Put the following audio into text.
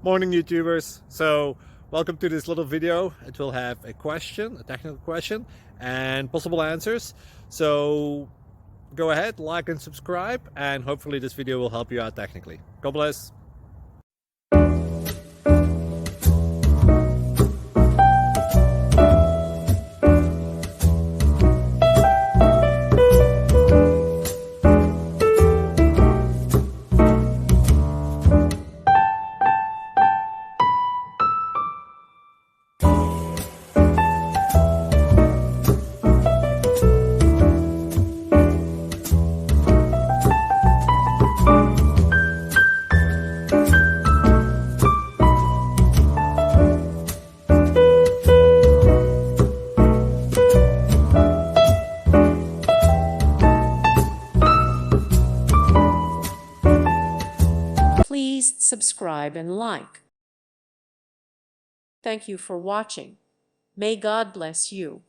Morning YouTubers. So welcome to this little video. It will have a question, a technical question, and possible answers. So go ahead, like and subscribe, and hopefully this video will help you out technically. God bless. Please subscribe and like. Thank you for watching. May God bless you.